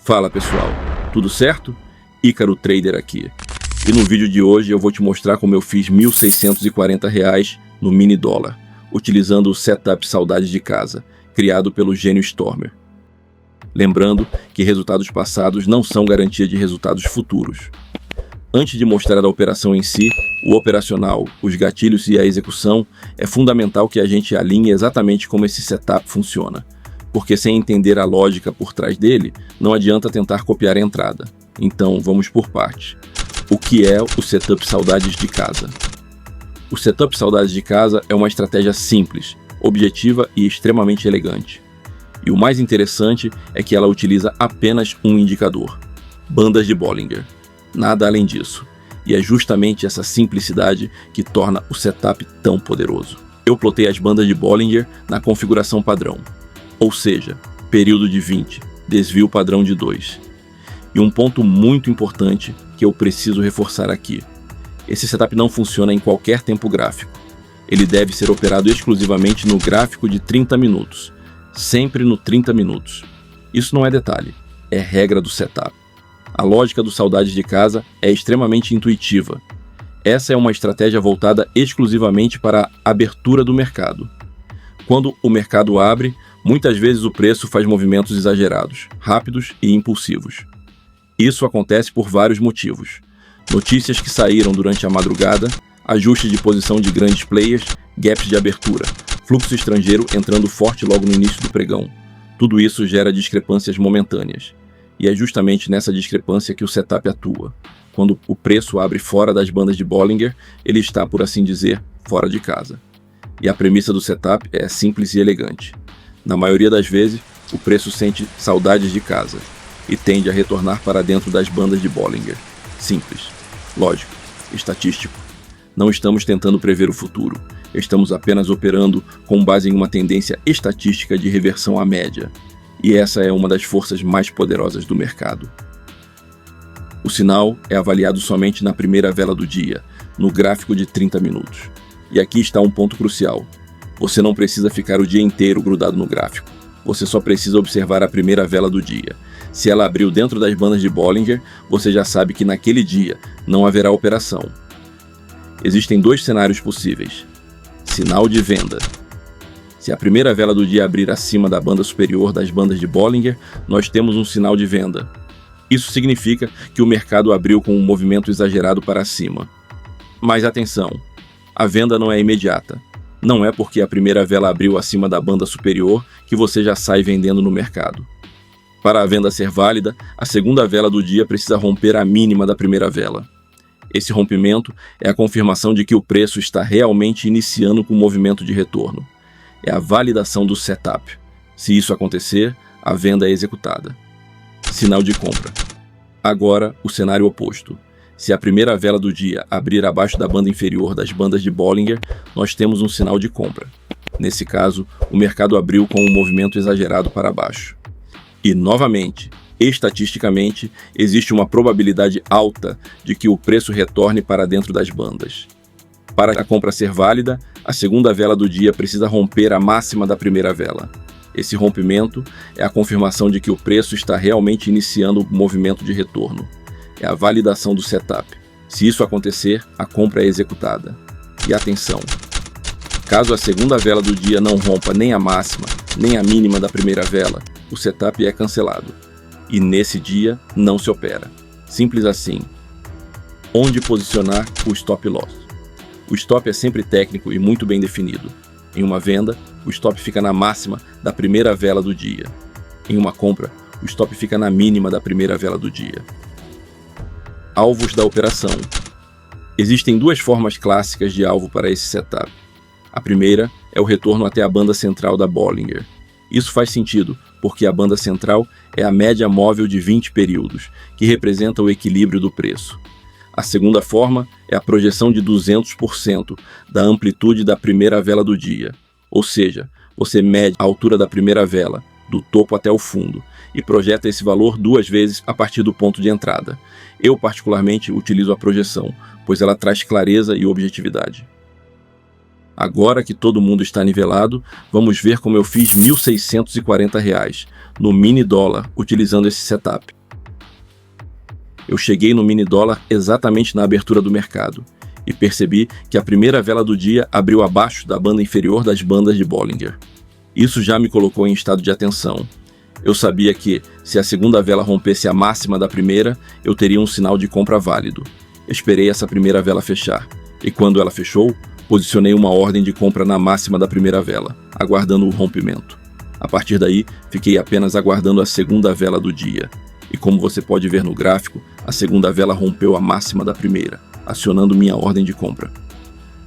Fala pessoal, tudo certo? Ícaro Trader aqui. E no vídeo de hoje eu vou te mostrar como eu fiz R$ 1.640 no mini dólar, utilizando o setup Saudades de Casa, criado pelo gênio Stormer. Lembrando que resultados passados não são garantia de resultados futuros. Antes de mostrar a operação em si, o operacional, os gatilhos e a execução, é fundamental que a gente alinhe exatamente como esse setup funciona. Porque sem entender a lógica por trás dele, não adianta tentar copiar a entrada. Então, vamos por partes. O que é o Setup Saudades de Casa? O Setup Saudades de Casa é uma estratégia simples, objetiva e extremamente elegante. E o mais interessante é que ela utiliza apenas um indicador: bandas de Bollinger. Nada além disso. E é justamente essa simplicidade que torna o setup tão poderoso. Eu plotei as bandas de Bollinger na configuração padrão. Ou seja, período de 20, desvio padrão de 2. E um ponto muito importante que eu preciso reforçar aqui. Esse setup não funciona em qualquer tempo gráfico. Ele deve ser operado exclusivamente no gráfico de 30 minutos. Sempre no 30 minutos. Isso não é detalhe, é regra do setup. A lógica do Saudades de Casa é extremamente intuitiva. Essa é uma estratégia voltada exclusivamente para a abertura do mercado. Quando o mercado abre, muitas vezes o preço faz movimentos exagerados, rápidos e impulsivos. Isso acontece por vários motivos. Notícias que saíram durante a madrugada, ajuste de posição de grandes players, gaps de abertura, fluxo estrangeiro entrando forte logo no início do pregão. Tudo isso gera discrepâncias momentâneas. E é justamente nessa discrepância que o setup atua. Quando o preço abre fora das bandas de Bollinger, ele está, por assim dizer, fora de casa. E a premissa do setup é simples e elegante. Na maioria das vezes, o preço sente saudades de casa e tende a retornar para dentro das bandas de Bollinger. Simples, lógico, estatístico. Não estamos tentando prever o futuro, estamos apenas operando com base em uma tendência estatística de reversão à média. E essa é uma das forças mais poderosas do mercado. O sinal é avaliado somente na primeira vela do dia, no gráfico de 30 minutos. E aqui está um ponto crucial. Você não precisa ficar o dia inteiro grudado no gráfico. Você só precisa observar a primeira vela do dia. Se ela abriu dentro das bandas de Bollinger, você já sabe que naquele dia não haverá operação. Existem dois cenários possíveis. Sinal de venda. Se a primeira vela do dia abrir acima da banda superior das bandas de Bollinger, nós temos um sinal de venda. Isso significa que o mercado abriu com um movimento exagerado para cima. Mas atenção! A venda não é imediata. Não é porque a primeira vela abriu acima da banda superior que você já sai vendendo no mercado. Para a venda ser válida, a segunda vela do dia precisa romper a mínima da primeira vela. Esse rompimento é a confirmação de que o preço está realmente iniciando com o movimento de retorno. É a validação do setup. Se isso acontecer, a venda é executada. Sinal de compra. Agora, o cenário oposto. Se a primeira vela do dia abrir abaixo da banda inferior das bandas de Bollinger, nós temos um sinal de compra. Nesse caso, o mercado abriu com um movimento exagerado para baixo. E, novamente, estatisticamente, existe uma probabilidade alta de que o preço retorne para dentro das bandas. Para a compra ser válida, a segunda vela do dia precisa romper a máxima da primeira vela. Esse rompimento é a confirmação de que o preço está realmente iniciando o movimento de retorno. É a validação do setup. Se isso acontecer, a compra é executada. E atenção! Caso a segunda vela do dia não rompa nem a máxima, nem a mínima da primeira vela, o setup é cancelado. E nesse dia, não se opera. Simples assim. Onde posicionar o stop loss? O stop é sempre técnico e muito bem definido. Em uma venda, o stop fica na máxima da primeira vela do dia. Em uma compra, o stop fica na mínima da primeira vela do dia. Alvos da operação. Existem duas formas clássicas de alvo para esse setup. A primeira é o retorno até a banda central da Bollinger. Isso faz sentido, porque a banda central é a média móvel de 20 períodos, que representa o equilíbrio do preço. A segunda forma é a projeção de 200% da amplitude da primeira vela do dia. Ou seja, você mede a altura da primeira vela, do topo até o fundo, e projeta esse valor duas vezes a partir do ponto de entrada. Eu, particularmente, utilizo a projeção, pois ela traz clareza e objetividade. Agora que todo mundo está nivelado, vamos ver como eu fiz R$ 1.640 no mini dólar utilizando esse setup. Eu cheguei no mini dólar exatamente na abertura do mercado e percebi que a primeira vela do dia abriu abaixo da banda inferior das bandas de Bollinger. Isso já me colocou em estado de atenção. Eu sabia que, se a segunda vela rompesse a máxima da primeira, eu teria um sinal de compra válido. Esperei essa primeira vela fechar, e quando ela fechou, posicionei uma ordem de compra na máxima da primeira vela, aguardando o rompimento. A partir daí, fiquei apenas aguardando a segunda vela do dia. E como você pode ver no gráfico, a segunda vela rompeu a máxima da primeira, acionando minha ordem de compra.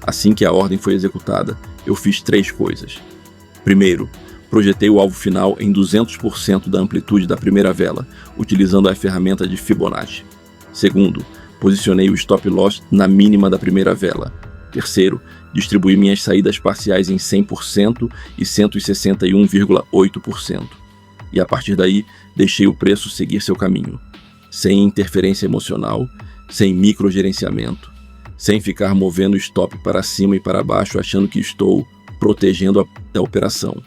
Assim que a ordem foi executada, eu fiz 3 coisas. Primeiro, projetei o alvo final em 200% da amplitude da primeira vela, utilizando a ferramenta de Fibonacci. Segundo, posicionei o stop loss na mínima da primeira vela. Terceiro, distribuí minhas saídas parciais em 100% e 161,8%. E a partir daí, deixei o preço seguir seu caminho, sem interferência emocional, sem microgerenciamento, sem ficar movendo o stop para cima e para baixo achando que estou protegendo a operação.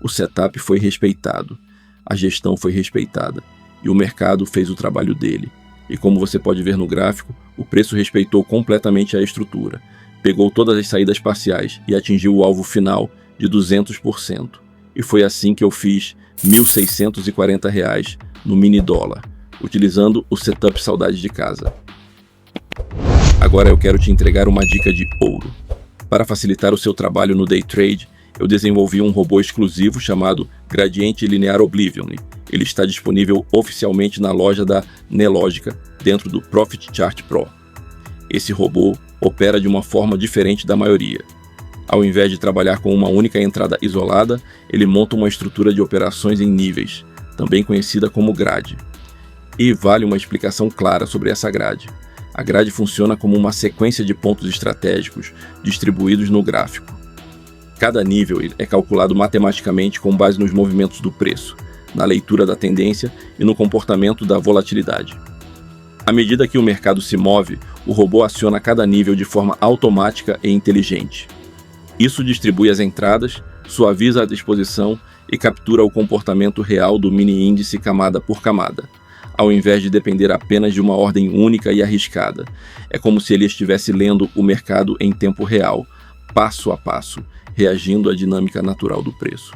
O setup foi respeitado, a gestão foi respeitada e o mercado fez o trabalho dele. E como você pode ver no gráfico, o preço respeitou completamente a estrutura, pegou todas as saídas parciais e atingiu o alvo final de 200%. E foi assim que eu fiz R$ 1.640 no mini dólar, utilizando o setup Saudade de Casa. Agora eu quero te entregar uma dica de ouro. Para facilitar o seu trabalho no day trade, eu desenvolvi um robô exclusivo chamado Gradiente Linear Oblivion. Ele está disponível oficialmente na loja da Nelogica, dentro do Profit Chart Pro. Esse robô opera de uma forma diferente da maioria. Ao invés de trabalhar com uma única entrada isolada, ele monta uma estrutura de operações em níveis, também conhecida como grade. E vale uma explicação clara sobre essa grade. A grade funciona como uma sequência de pontos estratégicos distribuídos no gráfico. Cada nível é calculado matematicamente com base nos movimentos do preço, na leitura da tendência e no comportamento da volatilidade. À medida que o mercado se move, o robô aciona cada nível de forma automática e inteligente. Isso distribui as entradas, suaviza a disposição e captura o comportamento real do mini índice camada por camada, ao invés de depender apenas de uma ordem única e arriscada. É como se ele estivesse lendo o mercado em tempo real, passo a passo, reagindo à dinâmica natural do preço.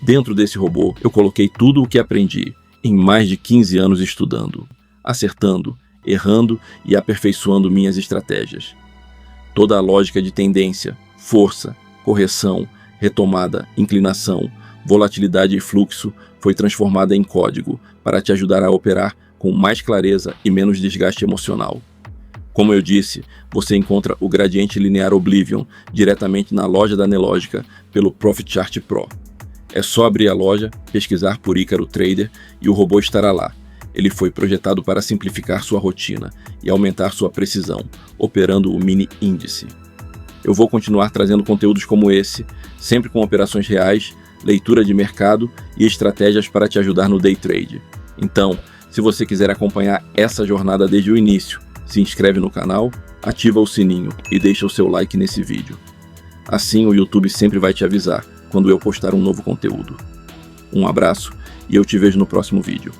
Dentro desse robô, eu coloquei tudo o que aprendi em mais de 15 anos estudando, acertando, errando e aperfeiçoando minhas estratégias. Toda a lógica de tendência, força, correção, retomada, inclinação, volatilidade e fluxo foi transformada em código para te ajudar a operar com mais clareza e menos desgaste emocional. Como eu disse, você encontra o Gradiente Linear Oblivion diretamente na loja da Nelogica pelo Profit Chart Pro. É só abrir a loja, pesquisar por Ícaro Trader e o robô estará lá. Ele foi projetado para simplificar sua rotina e aumentar sua precisão, operando o mini índice. Eu vou continuar trazendo conteúdos como esse, sempre com operações reais, leitura de mercado e estratégias para te ajudar no day trade. Então, se você quiser acompanhar essa jornada desde o início, se inscreve no canal, ativa o sininho e deixa o seu like nesse vídeo. Assim o YouTube sempre vai te avisar quando eu postar um novo conteúdo. Um abraço e eu te vejo no próximo vídeo.